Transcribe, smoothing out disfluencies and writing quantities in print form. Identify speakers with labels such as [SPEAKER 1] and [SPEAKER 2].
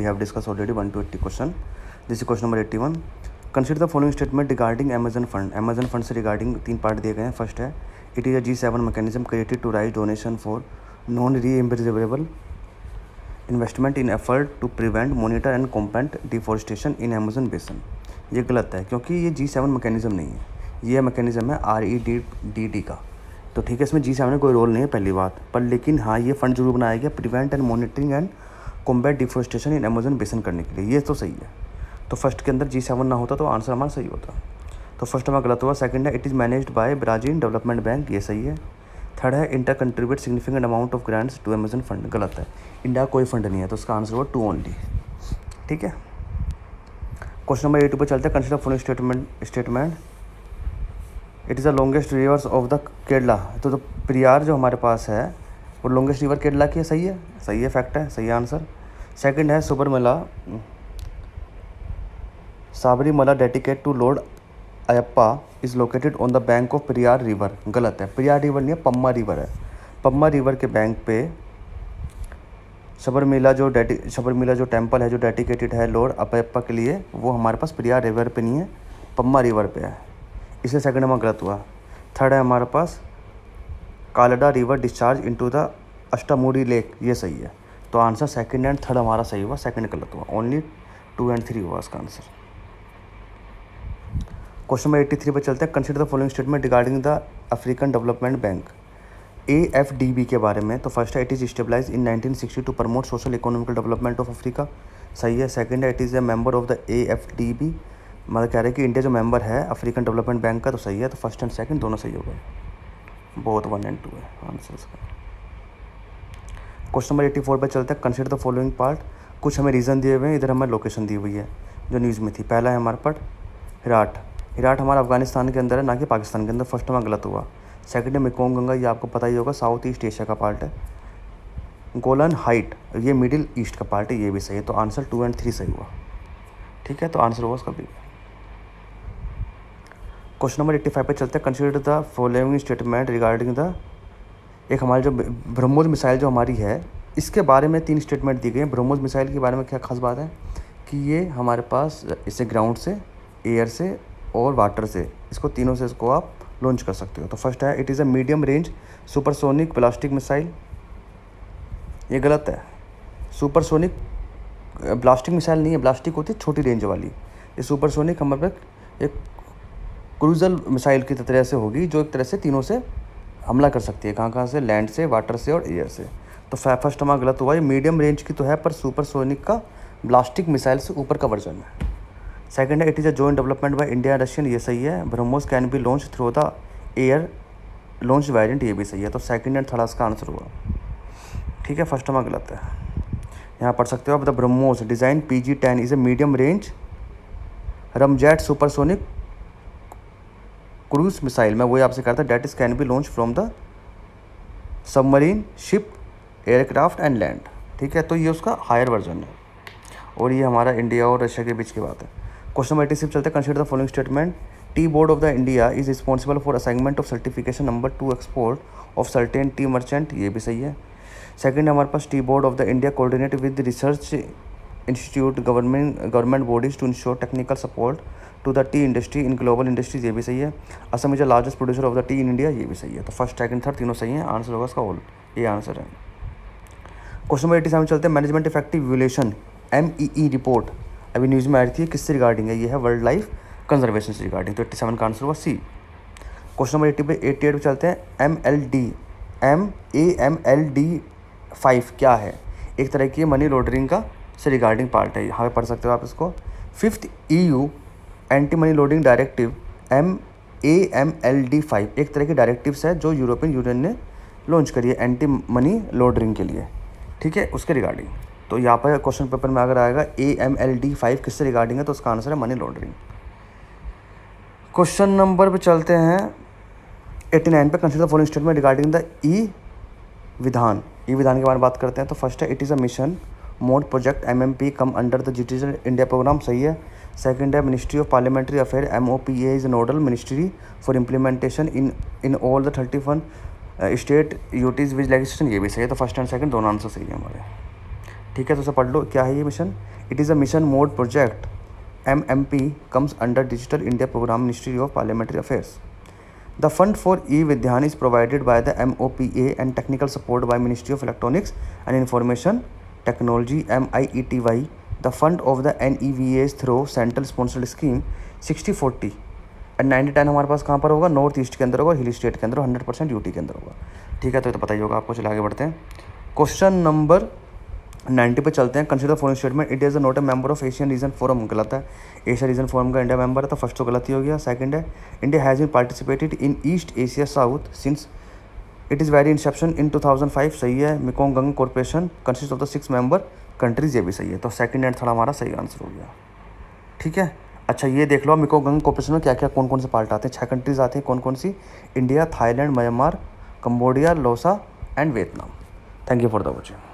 [SPEAKER 1] We have discussed already 1 to 80 question. This is question number 81. Consider the following statement regarding Amazon Fund. Amazon Fund से regarding 3 part दिए गए हैं. First है, it is a G7 mechanism created to raise donation for non-reimbursable investment in effort to prevent, monitor and combat deforestation in Amazon basin. ये गलत है क्योंकि ये G7 मैकेनिज्म नहीं है. ये मैकेनिज्म है REDD का. तो ठीक है, इसमें G7 में कोई रोल नहीं है पहली बात पर, लेकिन हाँ ये फंड जरूर बनाया गया prevent and monitoring and combat deforestation in Amazon basin करने के लिए. ये तो सही है. तो फर्स्ट के अंदर G7 ना होता तो आंसर हमारा सही होता. तो फर्स्ट हमारा गलत हुआ. सेकंड है, it is managed by Brazil development bank. ये सही है. थर्ड है, India contribute significant amount of grants to Amazon fund. गलत है. इंडिया कोई फंड नहीं है, तो उसका आंसर हुआ 2 ओनली. ठीक है. क्वेश्चन नंबर 82 पर चलते हैं. Consider following statement. It is the longest reverse of the Kerala. तो पेरियार जो हमारे पास है वो लॉन्गेस्ट रिवर केरला की है. सही है, सही है, फैक्ट है, सही आंसर. सेकंड है, Sabarimala dedicate to lord Ayyappa is located on the bank of Periyar river. गलत है. पेरियार रिवर नहीं है, पम्मा रिवर है. पम्मा रिवर के बैंक पे सबरीमला जो टेम्पल है जो डेडिकेटेड है लॉर्ड अयप्पा के लिए, वो हमारे पास पेरियार रिवर पे नहीं है, पम्मा रिवर पे है. इसलिए सेकंड हमारा गलत हुआ. थर्ड है हमारे पास Kallada river discharge into the Ashtamudi lake. ये सही है. तो आंसर सेकंड एंड थर्ड हमारा सही हुआ, सेकंड गलत हुआ. ओनली 2 और 3 हुआ इसका आंसर. क्वेश्चन नंबर 83 पर चलते हैं. Consider the following statement regarding the African development bank AFDB के बारे में. तो फर्स्ट है, it is stabilise in 1960 to promote social economical development of Africa. सही है. सेकंड है, it is a member of the AFDB. मतलब कह रहे हैं कि इंडिया जो मेंबर है अफ्रीकन डेवलपमेंट बैंक का. तो सही है. तो फर्स्ट एंड सेकंड दोनों सही हो गए. बोथ 1 और 2 है आंसर इसका. क्वेश्चन नंबर 84 पर चलते हैं. Consider the following part. कुछ हमें रीज़न दिए हुए हैं, इधर हमें लोकेशन दी हुई है जो न्यूज़ में थी. पहला है हमारे पास हिराट. हिराट हमारा अफगानिस्तान के अंदर है, ना कि पाकिस्तान के अंदर. फर्स्ट हमारा गलत हुआ. सेकंड है मेकोंग गंगा. ये आपको पता ही होगा, साउथ ईस्ट एशिया का पार्ट है. गोलन हाइट ये मिडिल ईस्ट का पार्ट है. ये भी सही है. तो आंसर 2 और 3 सही हुआ. ठीक है. तो आंसर हुआ उसका भी. क्वेश्चन नंबर 85 पे चलते हैं. Consider the following statement regarding the. एक हमारी जो ब्रह्मोस मिसाइल जो हमारी है, इसके बारे में 3 स्टेटमेंट दी गई हैं. ब्रह्मोस मिसाइल के बारे में क्या खास बात है कि ये हमारे पास इसे ग्राउंड से, एयर से और वाटर से, इसको तीनों से इसको आप लॉन्च कर सकते हो. तो फर्स्ट है, it is a medium range supersonic ballistic missile. ये गलत है. सुपरसोनिक ब्लास्टिक मिसाइल नहीं है. ब्लास्टिक होती है छोटी रेंज वाली. ये सुपरसोनिक हमारे पास एक क्रूजल मिसाइल की तरह से होगी, जो एक तरह से तीनों से हमला कर सकती है. कहाँ से? लैंड से, वाटर से और एयर से. तो फर्स्ट हमारा गलत हुआ. ये मीडियम रेंज की तो है, पर सुपरसोनिक का ब्लास्टिक मिसाइल से ऊपर का वर्जन है. सेकंड है, it is a joint development by India and Russian. ये सही है. BrahMos can be launch through the air launch variant. ये भी सही है. तो सेकंड एंड थर्ड इसका आंसर हुआ. ठीक है. फर्स्ट हमारा गलत है. यहाँ पढ़ सकते हो आप. The BrahMos design PG-10 is a medium range ramjet supersonic cruise missile. मैं वही आपसे कहा था. That is can be launch from the submarine, ship, aircraft and land. ठीक है. तो ये उसका हायर वर्जन है, और ये हमारा इंडिया और रशिया के बीच की बात है. क्वेश्चन नंबर 86 चलते हैं. Consider the following statement. Tea board of the India is responsible for assignment of certification number 2 export of certain tea merchant. ये भी सही है. सेकंड हमारे पास, tea board of the India coordinate with research institute government bodies to ensure technical support to the tea industry in global industries. ये भी सही है. Assam is the largest producer of the tea in India. ये भी सही है. तो first, second, third तीनों सही है. आंसर होगा इसका ऑल. ये आंसर है. क्वेश्चन नंबर 87 चलते हैं. Management effective evolution MEE report अभी न्यूज़ में आ रही थी. किससे रिगार्डिंग है? ये है वर्ल्ड लाइफ कंजर्वेशन से रिगार्डिंग. तो 87 का आंसर हुआ C. क्वेश्चन नंबर 88 पे चलते हैं. AMLD5 क्या है? एक तरह की मनी लॉन्ड्रिंग का से रिगार्डिंग पार्ट है. यहाँ पे पढ़ सकते हो आप इसको. 5th EU anti money laundering directive AMLD5 एक तरह की डायरेक्टिव्स है जो यूरोपियन यूनियन ने लॉन्च करी है एंटी मनी लॉन्ड्रिंग के लिए. ठीक है. उसके रिगार्डिंग. तो यहाँ पर क्वेश्चन पेपर में अगर आएगा AMLD5 किससे रिगार्डिंग है, तो उसका आंसर है मनी लॉन्ड्रिंग. क्वेश्चन नंबर पे चलते हैं 89 पे. Consider the following statement regarding the विधान. विधान के बारे में बात करते हैं. तो फर्स्ट है, it is a mission mode project MMP come under the digital India programme. सही है. सेकंड है, ministry of parliamentary affair MOPA is nodal ministry for implementation in all the 31 state UTs with legislation. ये भी सही है. तो first and second दोनों answer सही है हमारे. ठीक है, तो उसे पढ़ लो क्या है ये mission. It is a mission mode project MMP comes under Digital India Program, Ministry of Parliamentary Affairs. The fund for e-Vidyan is provided by the MOPA and technical support by Ministry of Electronics and Information Technology MIETY. The fund of the NEVA is through central sponsored scheme 60-40 and 90-10 हमारे पास कहाँ पर होगा, north east के अंदर होगा, hill state के अंदर, 100% UT के अंदर होगा। ठीक है, तो ये तो पता ही होगा आपको। चलिए आगे बढ़ते हैं, क्वेश्चन नंबर 90 पे चलते हैं। Consider following statement, it is not a member of Asian region forum, गलत है। एशिया रीजन फोरम का इंडिया मेंबर है, तो फर्स्ट तो गलत ही हो गया। सेकंड है, India has been participated in East Asia south since it is very inception in 2005, सही है। Mekong Ganga corporation consist of the 6 member countries, ये भी सही है। तो सेकंड एंड थर्ड हमारा सही आंसर हो गया। ठीक है, अच्छा ये देख लो मेकोंग गंगा कॉर्पोरेशन में क्या क्या कौन कौन से पार्ट आते हैं। 6 कंट्रीज आते हैं, कौन कौन सी, India, Thailand, Myanmar, Cambodia, Laos and Vietnam. Thank you for the watching.